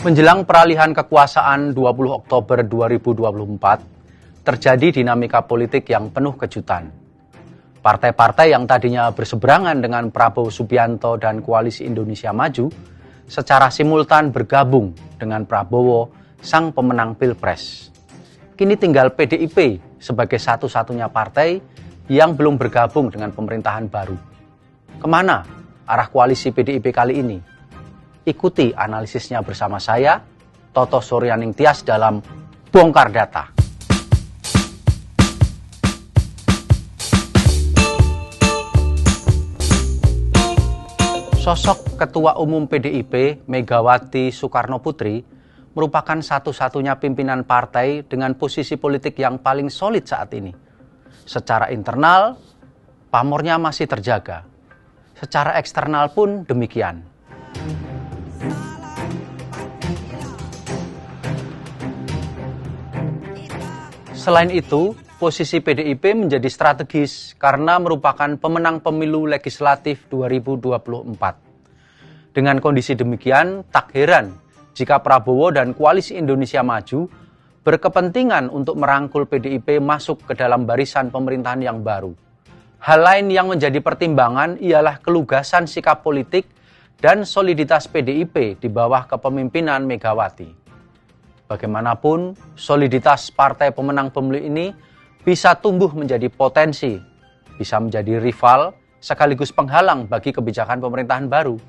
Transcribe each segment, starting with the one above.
Menjelang peralihan kekuasaan 20 Oktober 2024, terjadi dinamika politik yang penuh kejutan. Partai-partai yang tadinya berseberangan dengan Prabowo Subianto dan Koalisi Indonesia Maju, secara simultan bergabung dengan Prabowo, sang pemenang Pilpres. Kini tinggal PDIP sebagai satu-satunya partai yang belum bergabung dengan pemerintahan baru. Kemana arah koalisi PDIP kali ini? Ikuti analisisnya bersama saya, Toto Suryaning Tias dalam Bongkar Data. Sosok Ketua Umum PDIP, Megawati Soekarnoputri, merupakan satu-satunya pimpinan partai dengan posisi politik yang paling solid saat ini. Secara internal, pamornya masih terjaga. Secara eksternal pun demikian. Selain itu, posisi PDIP menjadi strategis karena merupakan pemenang pemilu legislatif 2024. Dengan kondisi demikian, tak heran jika Prabowo dan Koalisi Indonesia Maju berkepentingan untuk merangkul PDIP masuk ke dalam barisan pemerintahan yang baru. Hal lain yang menjadi pertimbangan ialah kelugasan sikap politik dan soliditas PDIP di bawah kepemimpinan Megawati. Bagaimanapun, soliditas partai pemenang pemilu ini bisa tumbuh menjadi potensi, bisa menjadi rival, sekaligus penghalang bagi kebijakan pemerintahan baru.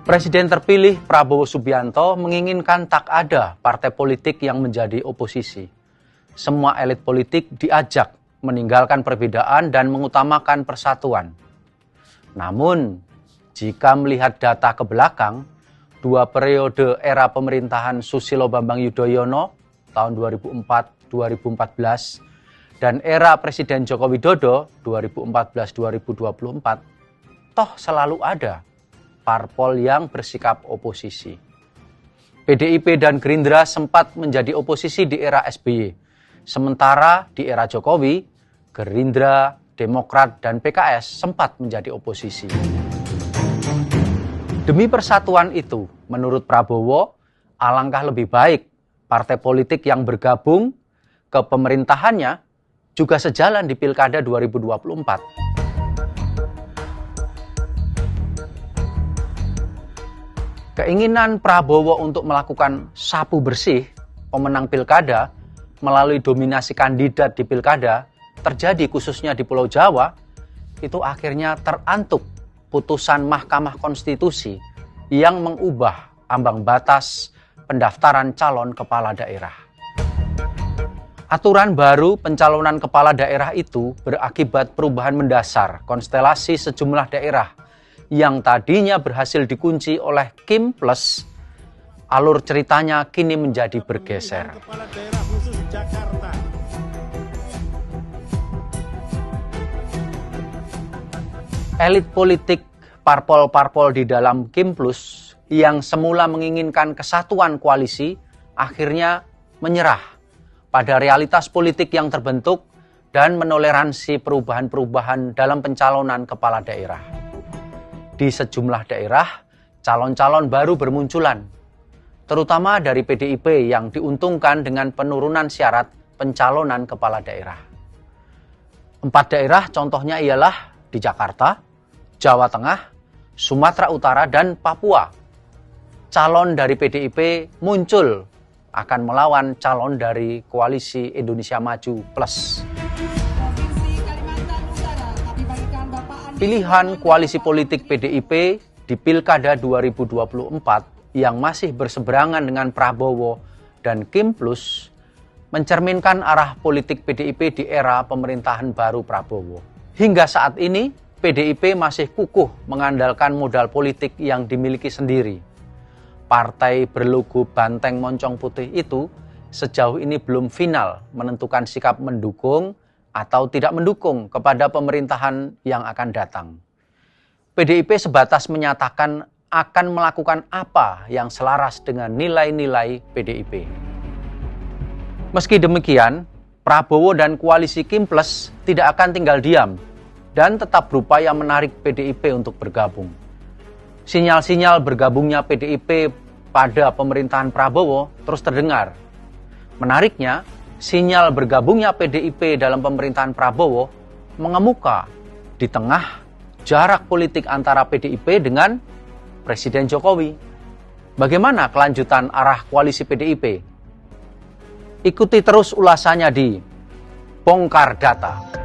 Presiden terpilih Prabowo Subianto menginginkan tak ada partai politik yang menjadi oposisi. Semua elit politik diajak meninggalkan perbedaan dan mengutamakan persatuan. Namun, jika melihat data ke belakang, dua periode era pemerintahan Susilo Bambang Yudhoyono tahun 2004-2014 dan era Presiden Joko Widodo 2014-2024, toh selalu ada parpol yang bersikap oposisi. PDIP dan Gerindra sempat menjadi oposisi di era SBY, sementara di era Jokowi, Gerindra, Demokrat, dan PKS sempat menjadi oposisi. Demi persatuan itu, menurut Prabowo, alangkah lebih baik partai politik yang bergabung ke pemerintahannya juga sejalan di Pilkada 2024. Keinginan Prabowo untuk melakukan sapu bersih pemenang Pilkada melalui dominasi kandidat di Pilkada terjadi khususnya di Pulau Jawa, itu akhirnya terantuk putusan Mahkamah Konstitusi yang mengubah ambang batas pendaftaran calon kepala daerah. Aturan baru pencalonan kepala daerah itu berakibat perubahan mendasar konstelasi sejumlah daerah yang tadinya berhasil dikunci oleh Kim Plus. Alur ceritanya kini menjadi bergeser. Kepala daerah khusus Jakarta. Elit politik parpol-parpol di dalam Kim Plus yang semula menginginkan kesatuan koalisi akhirnya menyerah pada realitas politik yang terbentuk dan menoleransi perubahan-perubahan dalam pencalonan kepala daerah. Di sejumlah daerah, calon-calon baru bermunculan, terutama dari PDIP yang diuntungkan dengan penurunan syarat pencalonan kepala daerah. 4 daerah contohnya ialah di Jakarta, Jawa Tengah, Sumatera Utara, dan Papua. Calon dari PDIP muncul akan melawan calon dari Koalisi Indonesia Maju Plus. Pilihan koalisi politik PDIP di Pilkada 2024 yang masih berseberangan dengan Prabowo dan Kim Plus mencerminkan arah politik PDIP di era pemerintahan baru Prabowo. Hingga saat ini, PDIP masih kukuh mengandalkan modal politik yang dimiliki sendiri. Partai berlogo banteng moncong putih itu sejauh ini belum final menentukan sikap mendukung atau tidak mendukung kepada pemerintahan yang akan datang. PDIP sebatas menyatakan akan melakukan apa yang selaras dengan nilai-nilai PDIP. Meski demikian, Prabowo dan Koalisi Kim Plus tidak akan tinggal diam dan tetap berupaya menarik PDIP untuk bergabung. sinyal-sinyal bergabungnya PDIP pada pemerintahan Prabowo terus terdengar. Menariknya, sinyal bergabungnya PDIP dalam pemerintahan Prabowo mengemuka di tengah jarak politik antara PDIP dengan Presiden Jokowi. Bagaimana kelanjutan arah koalisi PDIP? Ikuti terus ulasannya di Bongkar Data.